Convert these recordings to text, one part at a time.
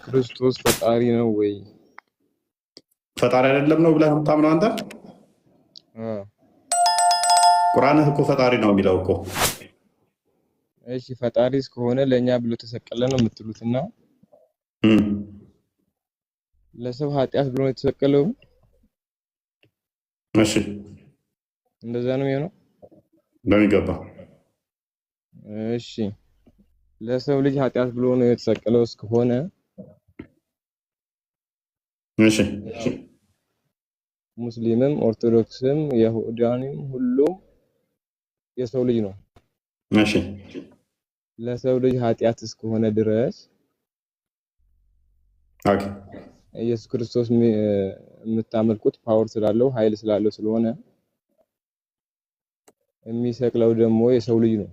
ክርስቶስ ፈጣሪ ነው ወይ? ፈጣሪ አይደለም ነው ብለህ የምታምነው አንተ? ቁርአንህ እኮ ፈጣሪ ነው የሚለው እኮ። እሺ ፈጣሪ እስከሆነ ለእኛ ብሎ ተሰቀለ ነው የምትሉትና ለሰው ኃጢአት ብሎ የተሰቀለው? እሺ እንደዛ ነው የሚሆነው በሚገባ። እሺ ለሰው ልጅ ኃጢአት ብሎ ነው የተሰቀለው እስከሆነ እሺ ሙስሊምም ኦርቶዶክስም ይሁዳንም ሁሉም የሰው ልጅ ነው። እሺ ለሰው ልጅ ኃጢአት እስከሆነ ድረስ ኦኬ ኢየሱስ ክርስቶስ የምታመልኩት ፓወር ስላለው ኃይል ስላለው ስለሆነ የሚሰቅለው ደግሞ የሰው ልጅ ነው።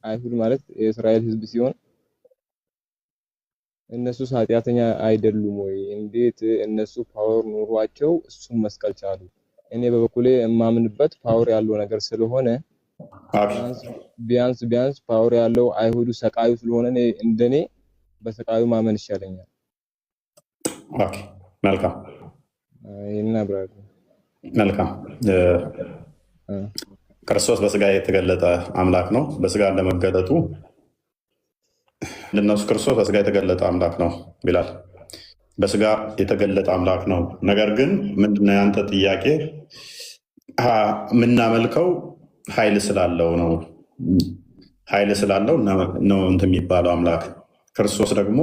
አይሁድ ማለት የእስራኤል ሕዝብ ሲሆን እነሱስ ኃጢአተኛ አይደሉም ወይ? እንዴት እነሱ ፓወር ኑሯቸው እሱን መስቀል ቻሉ? እኔ በበኩሌ የማምንበት ፓወር ያለው ነገር ስለሆነ ቢያንስ ፓወር ያለው አይሁዱ ሰቃዩ ስለሆነ እንደኔ በሰቃዩ ማመን ይሻለኛል። ኦኬ መልካም ይናብራሉ። መልካም ክርስቶስ በስጋ የተገለጠ አምላክ ነው። በስጋ እንደመገለጡ ለነሱ ክርስቶስ በስጋ የተገለጠ አምላክ ነው ይላል። በስጋ የተገለጠ አምላክ ነው። ነገር ግን ምንድነው ያንተ ጥያቄ? የምናመልከው ኃይል ስላለው ነው። ኃይል ስላለው ነው እንትን የሚባለው አምላክ። ክርስቶስ ደግሞ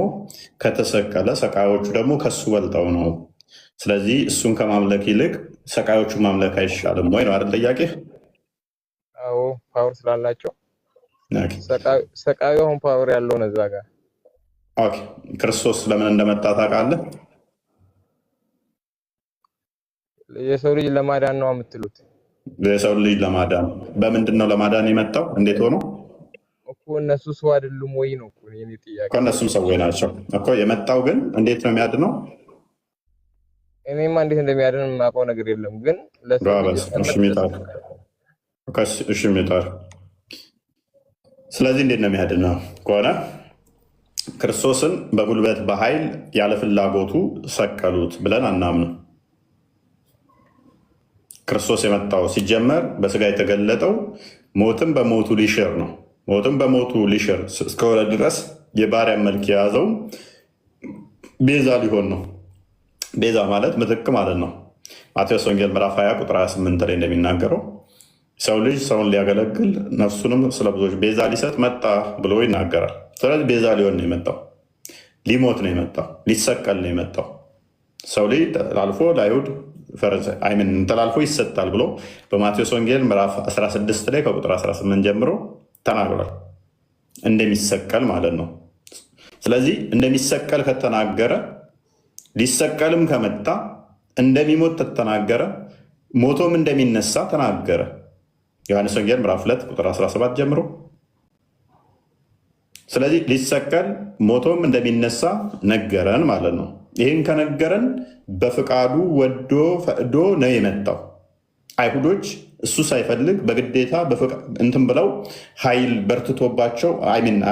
ከተሰቀለ ሰቃዮቹ ደግሞ ከሱ በልጠው ነው። ስለዚህ እሱን ከማምለክ ይልቅ ሰቃዮቹ ማምለክ አይሻልም ወይ ነው አይደል ጥያቄ? አዎ ፓወር ስላላቸው ሰቃዩ አሁን ፓወር ያለው ነው እዛ ጋር። ኦኬ ክርስቶስ ለምን እንደመጣ ታውቃለህ? የሰው ልጅ ለማዳን ነው የምትሉት? የሰው ልጅ ለማዳን በምንድን ነው ለማዳን የመጣው? እንዴት ሆኖ እኮ እነሱ ሰው አይደሉም ወይ ነው እኮ የኔ ጥያቄ። እነሱም ሰዎች ናቸው እኮ። የመጣው ግን እንዴት ነው የሚያድነው? እኔማ እንዴት እንደሚያድን የማውቀው ነገር የለም። ግን እሺ ሜታር ስለዚህ እንዴት ነው የሚያድነው ከሆነ ክርስቶስን በጉልበት በኃይል ያለ ፍላጎቱ ሰቀሉት ብለን አናምንም። ክርስቶስ የመጣው ሲጀመር በስጋ የተገለጠው ሞትም በሞቱ ሊሽር ነው። ሞትም በሞቱ ሊሽር እስከሆነ ድረስ የባሪያ መልክ የያዘው ቤዛ ሊሆን ነው። ቤዛ ማለት ምትክ ማለት ነው። ማቴዎስ ወንጌል ምዕራፍ 20 ቁጥር 28 ላይ እንደሚናገረው ሰው ልጅ ሰውን ሊያገለግል ነፍሱንም ስለ ብዙዎች ቤዛ ሊሰጥ መጣ ብሎ ይናገራል። ስለዚህ ቤዛ ሊሆን ነው የመጣው፣ ሊሞት ነው የመጣው፣ ሊሰቀል ነው የመጣው። ሰው ልጅ ተላልፎ ለአይሁድ ተላልፎ ይሰጣል ብሎ በማቴዎስ ወንጌል ምዕራፍ 16 ላይ ከቁጥር 18 ጀምሮ ተናግሯል። እንደሚሰቀል ማለት ነው። ስለዚህ እንደሚሰቀል ከተናገረ ሊሰቀልም ከመጣ እንደሚሞት ተናገረ፣ ሞቶም እንደሚነሳ ተናገረ። ዮሐንስ ወንጌል ምዕራፍ 2 ቁጥር 17 ጀምሮ። ስለዚህ ሊሰቀል ሞቶም እንደሚነሳ ነገረን ማለት ነው። ይህን ከነገረን በፍቃዱ ወዶ ፈቅዶ ነው የመጣው። አይሁዶች እሱ ሳይፈልግ በግዴታ እንትን ብለው ኃይል በርትቶባቸው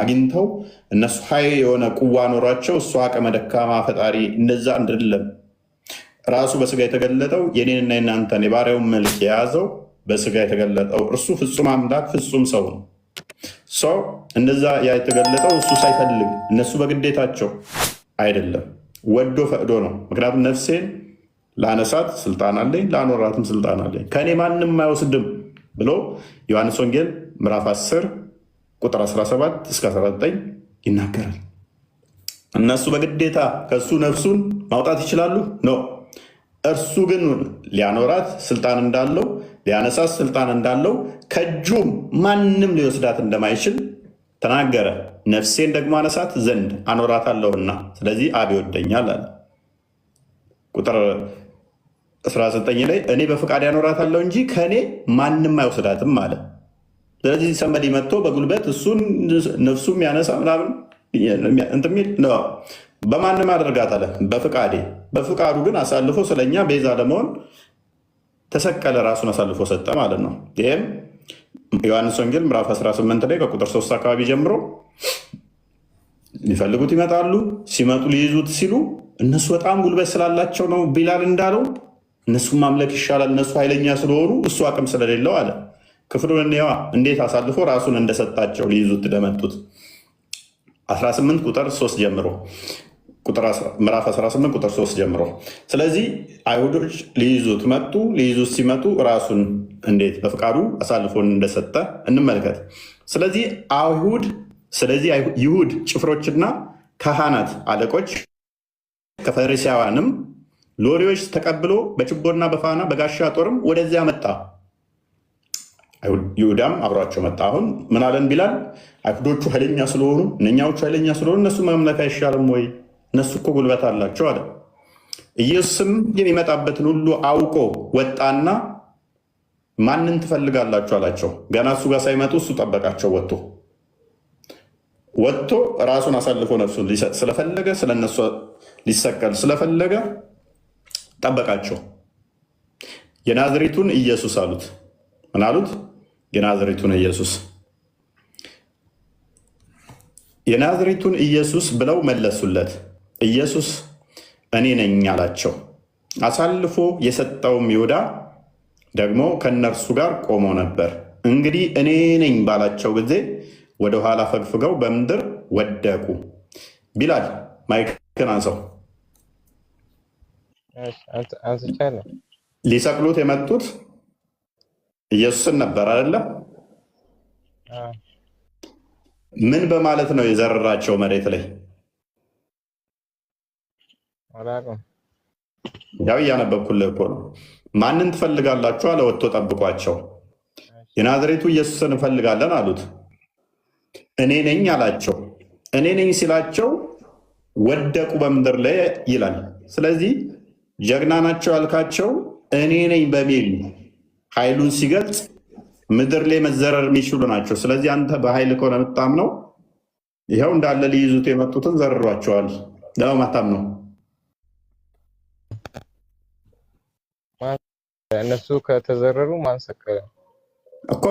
አግኝተው እነሱ ኃይል የሆነ ቁዋ ኖሯቸው እሱ አቅመ ደካማ ፈጣሪ እንደዛ አይደለም። ራሱ በስጋ የተገለጠው የኔንና የናንተን የባሪያውን መልክ የያዘው በስጋ የተገለጠው እርሱ ፍጹም አምላክ ፍጹም ሰው ነው። ሰው እንደዛ የተገለጠው እሱ ሳይፈልግ እነሱ በግዴታቸው አይደለም፣ ወዶ ፈቅዶ ነው። ምክንያቱም ነፍሴን ላነሳት ስልጣን አለኝ፣ ላኖራትም ስልጣን አለኝ፣ ከእኔ ማንም አይወስድም ብሎ ዮሐንስ ወንጌል ምዕራፍ 10 ቁጥር 17 እስከ 19 ይናገራል። እነሱ በግዴታ ከእሱ ነፍሱን ማውጣት ይችላሉ ነው። እርሱ ግን ሊያኖራት ስልጣን እንዳለው፣ ሊያነሳት ስልጣን እንዳለው፣ ከእጁም ማንም ሊወስዳት እንደማይችል ተናገረ። ነፍሴን ደግሞ አነሳት ዘንድ አኖራታለሁና ስለዚህ አብ ይወደኛል አለ። ቁጥር 19 ላይ እኔ በፍቃድ ያኖራታለሁ እንጂ ከእኔ ማንም አይወስዳትም አለ። ስለዚህ ሰንበዲ መጥቶ በጉልበት እሱን ነፍሱም ያነሳ ምናምን እንትን የሚል ነው። በማንም አደርጋት አለ በፍቃዴ። በፍቃዱ ግን አሳልፎ ስለኛ ቤዛ ለመሆን ተሰቀለ፣ ራሱን አሳልፎ ሰጠ ማለት ነው። ይህም ዮሐንስ ወንጌል ምዕራፍ 18 ላይ ከቁጥር 3 አካባቢ ጀምሮ ሊፈልጉት ይመጣሉ። ሲመጡ ሊይዙት ሲሉ እነሱ በጣም ጉልበት ስላላቸው ነው ቢላል እንዳለው እነሱን ማምለክ ይሻላል፣ እነሱ ኃይለኛ ስለሆኑ እሱ አቅም ስለሌለው አለ። ክፍሉን እንየዋ እንዴት አሳልፎ ራሱን እንደሰጣቸው ሊይዙት እንደመጡት 18 ቁጥር 3 ጀምሮ ምዕራፍ 18 ቁጥር 3 ጀምሮ። ስለዚህ አይሁዶች ሊይዙት መጡ። ሊይዙት ሲመጡ ራሱን እንዴት በፍቃዱ አሳልፎን እንደሰጠ እንመልከት። ስለዚህ ይሁድ ጭፍሮችና ካህናት አለቆች ከፈሪሳውያንም ሎሌዎች ተቀብሎ በችቦና በፋና በጋሻ ጦርም ወደዚያ መጣ። ይሁዳም አብሯቸው መጣ። አሁን ምን አለን ቢላል? አይሁዶቹ ኃይለኛ ስለሆኑ እነኛዎቹ ኃይለኛ ስለሆኑ እነሱ መምለክ አይሻልም ወይ? እነሱ እኮ ጉልበት አላቸው አለ። ኢየሱስም የሚመጣበትን ሁሉ አውቆ ወጣና ማንን ትፈልጋላችሁ አላቸው። ገና እሱ ጋር ሳይመጡ እሱ ጠበቃቸው። ወጥቶ ራሱን አሳልፎ ነፍሱን ሊሰጥ ስለፈለገ፣ ስለነሱ ሊሰቀል ስለፈለገ ጠበቃቸው። የናዝሬቱን ኢየሱስ አሉት። ምን አሉት? የናዝሬቱን ኢየሱስ። የናዝሬቱን ኢየሱስ ብለው መለሱለት። ኢየሱስ እኔ ነኝ አላቸው። አሳልፎ የሰጠውም ይሁዳ ደግሞ ከእነርሱ ጋር ቆሞ ነበር። እንግዲህ እኔ ነኝ ባላቸው ጊዜ ወደኋላ ፈግፍገው በምድር ወደቁ። ቢላል ማይክን አንሰው። ሊሰቅሉት የመጡት ኢየሱስን ነበር አይደለም? ምን በማለት ነው የዘረራቸው መሬት ላይ? ያው እያነበብኩልህ እኮ ነው። ማንን ትፈልጋላችሁ አለ። ወጥቶ ጠብቋቸው። የናዝሬቱ ኢየሱስን እንፈልጋለን አሉት። እኔ ነኝ አላቸው። እኔ ነኝ ሲላቸው ወደቁ በምድር ላይ ይላል። ስለዚህ ጀግና ናቸው ያልካቸው እኔ ነኝ በሚል ኃይሉን ሲገልጽ ምድር ላይ መዘረር የሚችሉ ናቸው። ስለዚህ አንተ በኃይል ከሆነ የምታምነው ይኸው እንዳለ ሊይዙት የመጡትን ዘርሯቸዋል። ለማታም ነው እነሱ ከተዘረሩ ማንሰከረ እኮ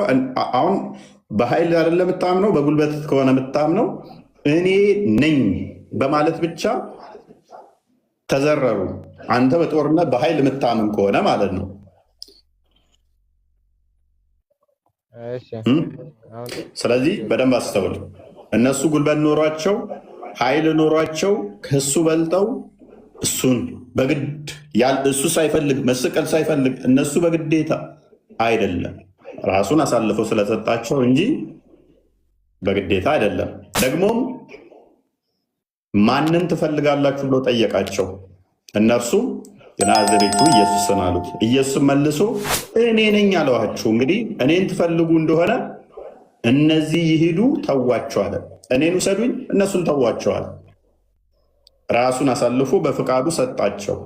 አሁን በኃይል አይደለም የምታምነው፣ በጉልበት ከሆነ የምታምነው እኔ ነኝ በማለት ብቻ ተዘረሩ። አንተ በጦርነት በኃይል የምታምን ከሆነ ማለት ነው። ስለዚህ በደንብ አስተውል። እነሱ ጉልበት ኖሯቸው ኃይል ኖሯቸው ከሱ በልጠው እሱን በግድ እሱ ሳይፈልግ መስቀል ሳይፈልግ እነሱ በግዴታ አይደለም ራሱን አሳልፈው ስለሰጣቸው እንጂ በግዴታ አይደለም። ደግሞም ማንን ትፈልጋላችሁ ብሎ ጠየቃቸው። እነርሱም የናዝሬቱ ኢየሱስን አሉት። ኢየሱስ መልሶ እኔ ነኝ አለኋችሁ። እንግዲህ እኔን ትፈልጉ እንደሆነ እነዚህ ይሂዱ፣ ተዋቸዋል። እኔን ውሰዱኝ፣ እነሱን ተዋቸዋል። ራሱን አሳልፎ በፍቃዱ ሰጣቸው።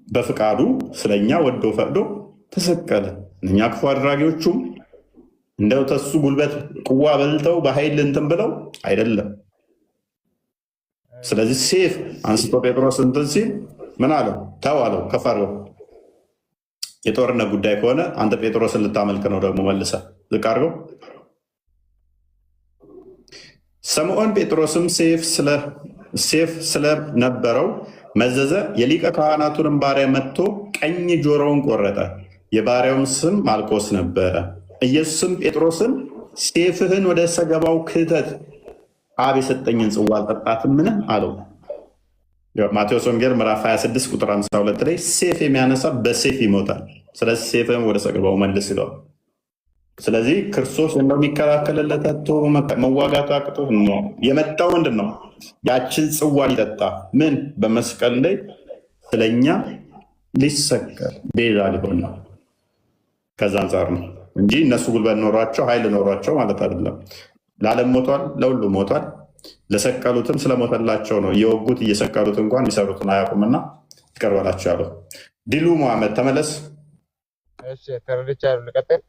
በፍቃዱ ስለኛ ወዶ ፈቅዶ ተሰቀለ። እኛ ክፉ አድራጊዎቹም እንደው ተሱ ጉልበት ቅዋ በልተው በኃይል እንትን ብለው አይደለም። ስለዚህ ሴፍ አንስቶ ጴጥሮስ እንትን ሲል ምን አለው? ተው አለው፣ ከፍ አድርገው። የጦርነት ጉዳይ ከሆነ አንተ ጴጥሮስን ልታመልክ ነው፣ ደግሞ መልሰ ዝቅ አድርገው። ስምዖን ጴጥሮስም ሴፍ ስለነበረው መዘዘ። የሊቀ ካህናቱንም ባሪያ መጥቶ ቀኝ ጆሮውን ቆረጠ። የባሪያውም ስም ማልቆስ ነበረ። ኢየሱስም ጴጥሮስን ሴፍህን ወደ ሰገባው ክተት፣ አብ የሰጠኝን ጽዋ አልጠጣትምን አለው። ማቴዎስ ወንጌል ምዕራፍ 26 ቁጥር 52 ላይ ሴፍ የሚያነሳ በሴፍ ይሞታል። ስለዚህ ሴፍህን ወደ ሰገባው መልስ ይለዋል። ስለዚህ ክርስቶስ እንደሚከላከልለት አቶ መዋጋት አቅቶ ነው የመጣው። ምንድን ነው? ያችን ጽዋ ሊጠጣ ምን በመስቀል ላይ ስለኛ ሊሰቀል ቤዛ ሊሆን ነው። ከዛ አንጻር ነው እንጂ እነሱ ጉልበት ኖሯቸው ኃይል ኖሯቸው ማለት አይደለም። ለዓለም ሞቷል፣ ለሁሉ ሞቷል። ለሰቀሉትም ስለሞተላቸው ነው። እየወጉት እየሰቀሉት እንኳን የሚሰሩትን አያውቁምና ይቅር በላቸው ያለው። ዲሉ መሐመድ ተመለስ። ተረድቻለሁ። ልቀጥል።